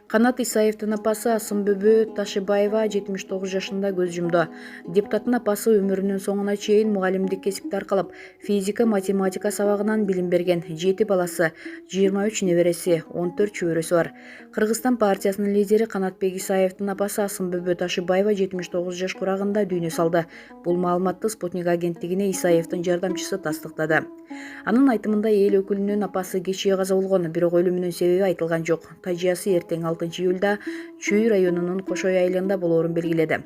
Канат Исаевдин апасы Асымбүбү Ташыбаева 79 жашында көз жумду. Депутаттын апасы өмүрүнүн соңуна чейин мугалимдик кесипти аркалап, физика, математика сабагынан билим берген. 7 баласы, 23 небереси, 14 чөбөрөсү бар. Кыргызстан партиясынын лидери Канатбек Исаевдин апасы Асымбүбү Ташыбаева 79 жаш курагында дүйнө салды. Бул маалыматты Спутник агенттигине Исаевдин жардамчысы тастыктады. Анын айтымында эл өкүлүнүн апасы кечээ каза болгон, бирок өлүмүнүн себеби айтылган жок. Тажыясы эртең 6 июлда Чүй районунун Кошой айылында болоорун белгиледи.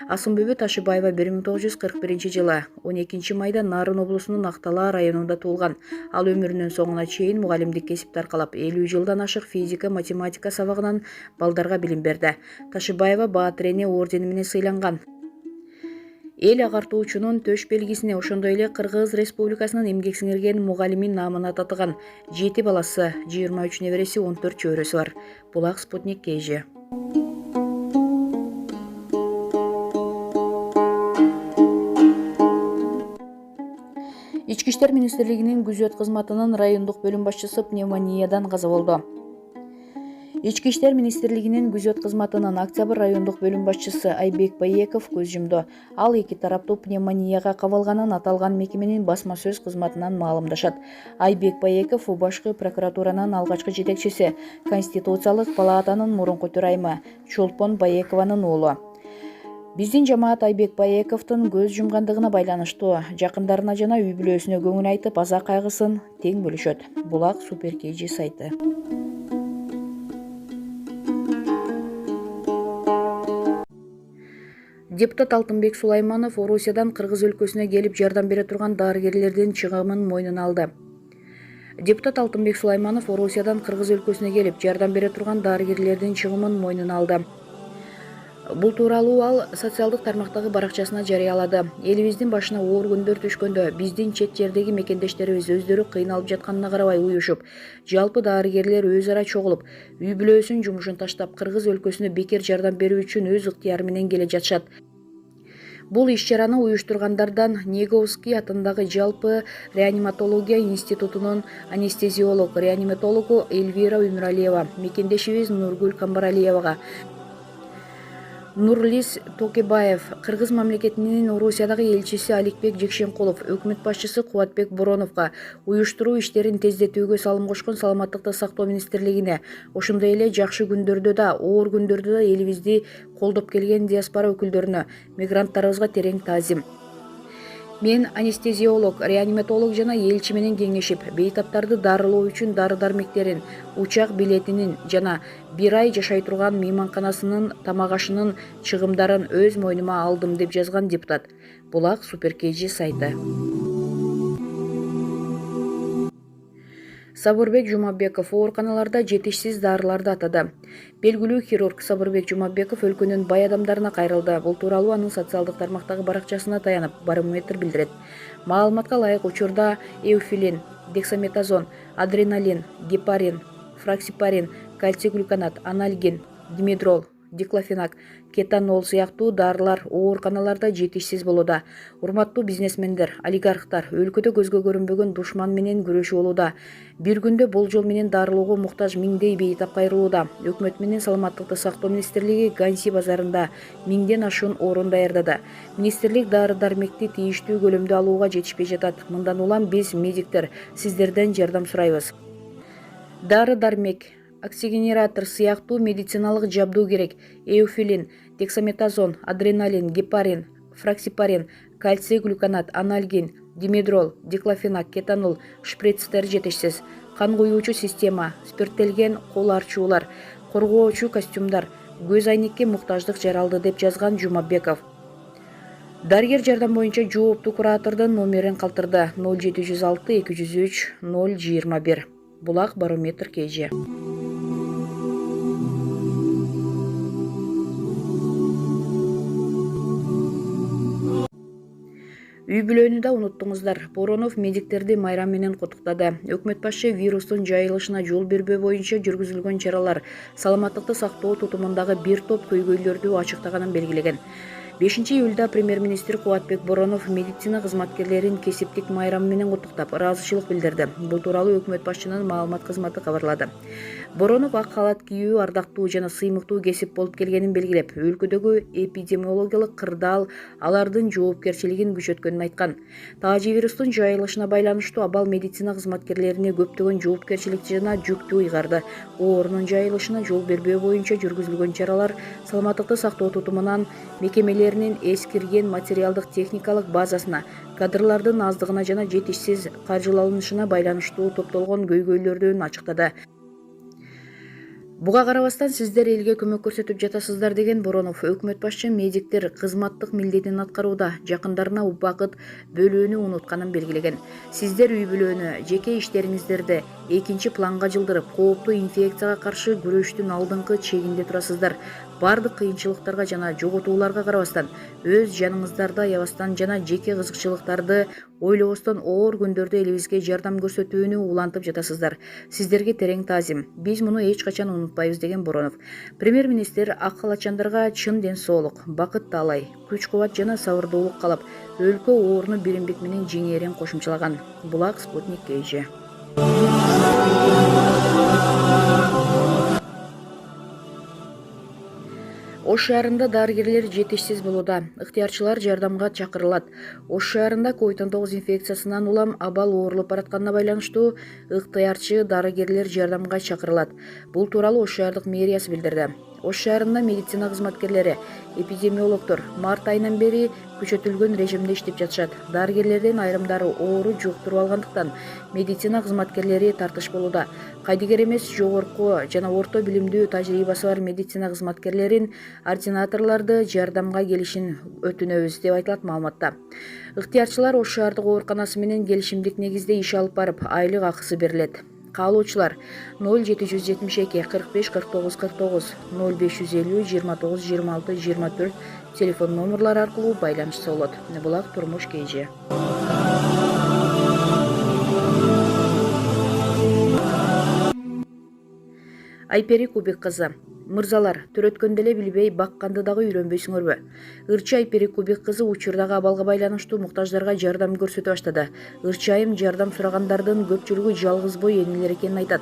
Асымбүбү Ташыбаева 1941 жылы 12 майда Нарын облусунун Актала районунда туулган. Ал өмүрүнүн соңуна чейин мугалимдик кесипти аркалап, 50 жылдан ашык физика, математика сабагынан балдарга билим берди. Ташыбаева Баатыр эне ордени менен сыйланган. Эл агартуучунун төш белгисине, ошондой эле Кыргыз Республикасынын эмгек сиңирген мугалимин наамына татыган. 7 баласы, 23 небереси, 14 чөбөрөсү бар. Булак Спутник КЖ. Ички иштер министрлигинин күзөт кызматынын райондук бөлүм башчысы пневмониядан каза болду. Ички иштер министрлигинин күзөт кызматынын Октябрь райондук бөлүм башчысы Айбек Баеков көз жумду. Ал эки тараптуу пневмонияга кабылганын аталган мекеменин басма сөз кызматынан маалымдашат. Айбек Баеков башкы прокуратуранын алгачкы жетекчиси, Конституциялык палатанын мурунку төрайымы Чолпон Баекованын уулу. Биздин жамаат Айбек Баековдун көз жумгандыгына байланыштуу жакындарына жана үй бүлөсүнө көңүл айтып, аза кайгысын тең бөлүшөт. Булак Супер КЖ сайты. Депутат Алтынбек Сулайманов Орусиядан Кыргыз өлкөсүнө келип жардам бере турган дарыгерлердин чыгымын мойнуна алды. Депутат Алтынбек Сулайманов Орусиядан Кыргыз өлкөсүнө келип жардам бере турган дарыгерлердин чыгымын мойнуна алды. Бул тууралуу ал социалдык тармактагы баракчасына жарыялады. Элибиздин башына оор күндөр түшкөндө биздин чет жердеги мекендештерибиз өздөрү кыйналып жатканына карабай уюшуп, жалпы дарыгерлер өз ара чогулуп, үй бүлөсүнүн жумушун таштап, Кыргыз өлкөсүнө бекер жардам берүү үчүн өз ыктыяры менен келе жатышат. Бул иш-чараны уюштургандардан Неговский атындагы жалпы реаниматология институтунун анестезиолог-реаниматологу Эльвира Өмүралиева, мекендешибиз Нургүл Камбаралиевага, Нурлис Токебаев, Кыргыз мамлекетинин Орусиядагы элчиси Аликбек Жекшенкулов, өкмөт башчысы Кубатбек Бороновго, уюштуруу иштерин тездетүүгө салым кошкон Саламаттыкты сактоо министрлигине, ошондой эле жакшы күндөрдө да, оор күндөрдө да элибизди колдоп келген диаспора өкүлдөрүнө, мигранттарыбызга терең таазим. Мен анестезиолог, реаниматолог жана элчи менен кеңешип, бейтаптарды дарылоо үчүн дары-дармектерин, учак билетинин жана 1 ай жашай турган мейманканасынын тамак ашынын чыгымдарын өз мойнума алдым, деп жазган депутат. Булак Супер КЖ сайты. Сабырбек Жумабеков ооруканаларда жетишсиз дарыларды атады. Белгилүү хирург Сабырбек Жумабеков өлкөнүн бай адамдарына кайрылды. Бул тууралуу анын социалдык тармактагы баракчасына таянып, Барометр билдирет. Маалыматка ылайык учурда эуфилин, дексаметазон, адреналин, гепарин, фраксипарин, кальций глюконат, анальгин, димедрол, диклофенак, кетанол сыяктуу дарылар ооруканаларда жетишсиз болууда. Урматтуу бизнесмендер, олигархтар өлкөдө көзгө көрүнбөгөн душман менен күрөшүп болууда. Бир күндө болжол менен дарылоого муктаж миңдей бейтап кайрылууда. Өкмөт менен Саламаттыкты сактоо министрлиги Ганси базарында 1000ден ашуун орун даярдады. Министрлик дары-дармекти тийиштүү көлөмдө алууга жетишпей жатат. Мындан улам биз, медиктер, сиздерден жардам сурайбыз. Дары-дармек, оксигенератор сыяктуу медициналык жабдуу керек. Эуфилин, дексаметазон, адреналин, гепарин, фраксипарин, кальций глюконат, анальгин, димедрол, диклофенак, кетанол, шприцтер жетишсиз. Кан куюучу система, спирттелген кол арчуулар, коргоочу костюмдар, көз айнекке муктаждык жаралды, деп жазган Жумабеков. Дарыгер жардам боюнча жооптуу куратордун номерин калтырды: 0706 203 021. Булак Барометр КЖ. Үй бүлөнү да уnuттуңуздар. Боронов медиктерди майрам менен куттуктады. Өкмөт башчы вирустун жайылышына жол бербөө боюнча жүргүзүлгөн чаралар саламаттыкты сактоо тутумундагы бир топ көйгөйлөрдү ачыктаганын белгилеген. 5 июлда премьер-министр Кубатбек Боронов медицина кызматкерлерин кесиптик майрам менен куттуктап, ыраазычылык билдирди. Бул тууралуу өкмөт башчынын маалымат кызматы кабарлады. Боронов ак халат кийүү ардактуу жана сыймыктуу кесип болуп келгенин белгилеп, өлкөдөгү эпидемиологиялык кырдаал алардын жоопкерчилигин күчөткөнүн айткан. Таажи вирустун жайылышына байланыштуу абал медицина кызматкерлерине көптөгөн жоопкерчилик жана жүктү ыйгарды. Оорунун жайылышына жол бербөө боюнча жүргүзүлгөн чаралар саламаттыкты сактоо тутумунан мекемелеринин эскирген материалдык техникалык базасына, кадрлардын аздыгына жана жетишсиз каржыланышына байланыштуу топтолгон көйгөйлөрдүн ачыктады. Буга карабастан сиздер элге көмөк көрсөтүп жатасыздар деген Боронов, өкмөт башчы медиктер кызматтык милдетин аткарууда жакындарына убакыт бөлүүнү унутканын белгилеген. Сиздер үй бүлөнү, жеке иштериңиздерди экинчи планга жылдырып, кооптуу инфекцияга каршы күрөштүн алдыңкы чегинде турасыздар. Бардык кыйынчылыктарга жана жоготууларга карабастан, өз жаныңыздарды аябастан жана жеке кызыкчылыктарды ойлобостон оор күндөрдө элибизге жардам көрсөтүүнү улантып жатасыздар. Сиздерге терең таазим. Биз муну эч качан унутпайбыз деген Боронов. Премьер-министр ак халатчандарга чын ден соолук, бакыт таалай, күч-кубат жана сабырдуулук каалап, өлкө ооруну биримдик менен жеңээрин кошумчалаган. Булак Спутник KG. Ош шаарында дарыгерлер жетишсиз болууда. Ыктыярчылар жардамга чакырылат. Ош шаарында COVID-19 инфекциясынан улам абал оорулуп баратканына байланыштуу ыктыярчы дарыгерлер жардамга чакырылат. Бул тууралуу Ош шаардык мэриясы билдирди. Ош шаарында медицина кызматкерлери, эпидемиологдор март айынан бери күчөтүлгөн режимде иштеп жатышат. Дарыгерлердин айрымдары оору жуктуруп алгандыктан медицина кызматкерлери тартыш болууда. Кайдыгер эмес, жогорку жана орто билимдүү тажрыйбасы бар медицина кызматкерлерин, ординаторлорду жардамга келишин өтүнөбүз деп айтылат маалыматта. Ыктыярчылар Ош шаардык ооруканасы менен келишимдик негизде иш алып барып, айлык акысы берилет. Каалоочулар 0772 45 49 49 0550 29 26 24 телефон номерлары аркылуу байланышса болот. Булак Турмуш KG. Айпери Кубик кызы. Мырзалар, төрөткөндө эле билбей, бакканды дагы үйрөнбөйсүңөрбү? Ырчы Айпери Кубик кызы учурдагы абалга байланыштуу муктаждарга жардам көрсөтө баштады. Ырчы айым жардам сурагандардын көпчүлүгү жалгыз бой энелер экенин айтат.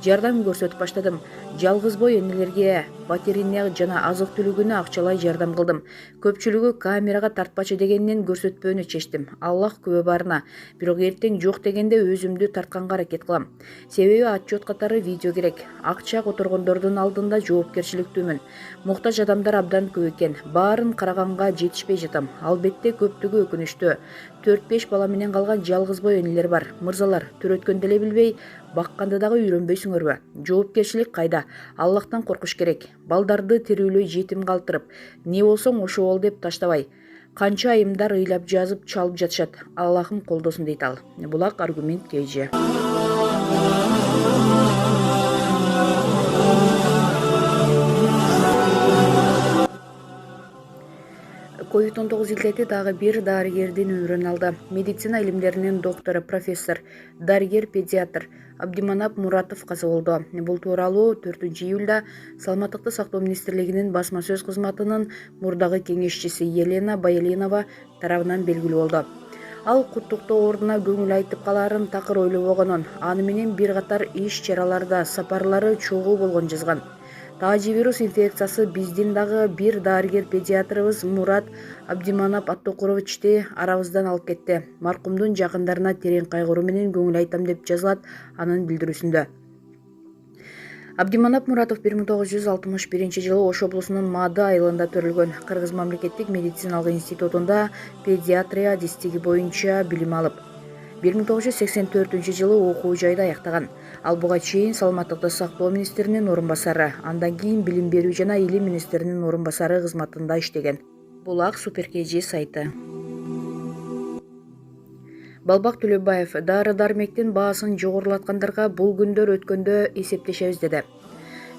Жардам көрсөтүп баштадым. Жалгыз бой энелерге батарея жана азык-түлүгүнө акчалай жардам кылдым. Көпчүлүгү камерага тартпачы дегенинен көрсөтпөөнү чечтим. Аллах күбө барына. Бирок эртең жок дегенде өзүмдү тартканга аракет кылам. Себеби отчет катары видео керек. Акча которгондордун алдында жоопкерчиликтүүмүн. Муктаж адамдар абдан көп экен. Баарын караганга жетишпей жатам. Албетте көптүгү өкүнүчтүү. 4-5 бала менен калган жалгыз бой энелер бар. Мырзалар, төрөткөндө эле билбей, бакканды дагы үйрөнбөйсүңөрбү? Жоопкерчилик кайда? Аллахтан коркуш керек. Балдарды тирүүлөй жетим калтырып, не болсоң ошо бол деп таштабай. Канча айымдар ыйлап жазып, чалып жатышат. Аллахым колдосун дейт ал. Булак Аргумент KG. COVID-19 илдети дагы бир дарыгердин өмүрүн алды. Медицина илимдеринин доктору, профессор, дарыгер-педиатр Абдиманап Муратов каза болду. Бул тууралуу 4-июлда Саламаттыкты сактоо министрлигинин басма сөз кызматынын мурдагы кеңешчиси Елена Баялинова тарабынан белгилүү болду. Ал куттуктоо ордуна көңүл айтып калаарын такыр ойлобогонун, аны менен бир катар иш чараларда сапарлары чогуу болгон жазган. Таажи вирус инфекциясы биздин дагы бир дарыгер-педиатрыбыз Мурат Абдиманап Аттокуровичти арабыздан алып кетти. Маркумдун жакындарына терең кайгыруу менен көңүл айтам деп жазылат анын билдирүүсүндө. Абдиманап Муратов 1961 жылы Ош облусунун Мады айылында төрөлгөн. Кыргыз мамлекеттик медициналык институтунда педиатрия адистиги боюнча билим алып, 1984 жылы окуу жайды аяктаган. Ал буга чейин Саламаттыкты сактоо министринин орун басары, андан кийин билим берүү жана илим министринин орун басары кызматында иштеген. Булак Супер KG сайты. Балбак Төлөбаев дары-дармектин баасын жогорулаткандарга бул күндөр өткөндө эсептешебиз деди.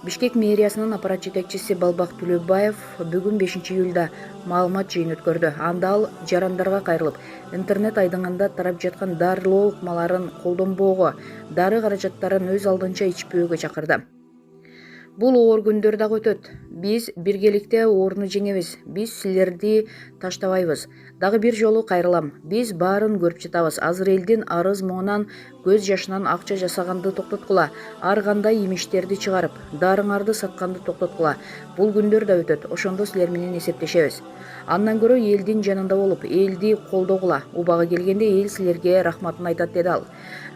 Бишкек мэриясынын аппарат жетекчиси Балбак Төлөбаев бүгүн 5-июлда маалымат жыйын өткөрдү. Анда ал жарандарга кайрылып, интернет айдыңында тарап жаткан дарылоо ыкмаларын колдонбоого, дары каражаттарын өз алдынча ичпөөгө чакырды. Бул оор күндөр дагы өтөт. Биз биргеликте ооруну жеңебиз. Биз силерди таштабайбыз. Дагы бир жолу кайрылам. Биз баарын көрүп жатабыз. Азыр элдин арыз моңунан, көз жашынан акча жасаганды токтоткула. Ар кандай имиштерди чыгарып, дарыңарды сатканды токтоткула. Бул күндөр да өтөт. Ошондо силер менен эсептешебиз. Андан көрө элдин жанында болуп, элди колдогула. Убагы келгенде эл силерге рахматын айтат, деди ал.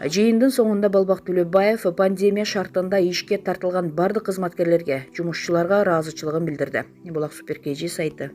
Жыйындын соңунда Балбак Төлөбаев пандемия шартында ишке тартылган бардык кызматкерлерге, жумушчуларга ыраазычылыгын билдирди. Булак Супер KG сайты.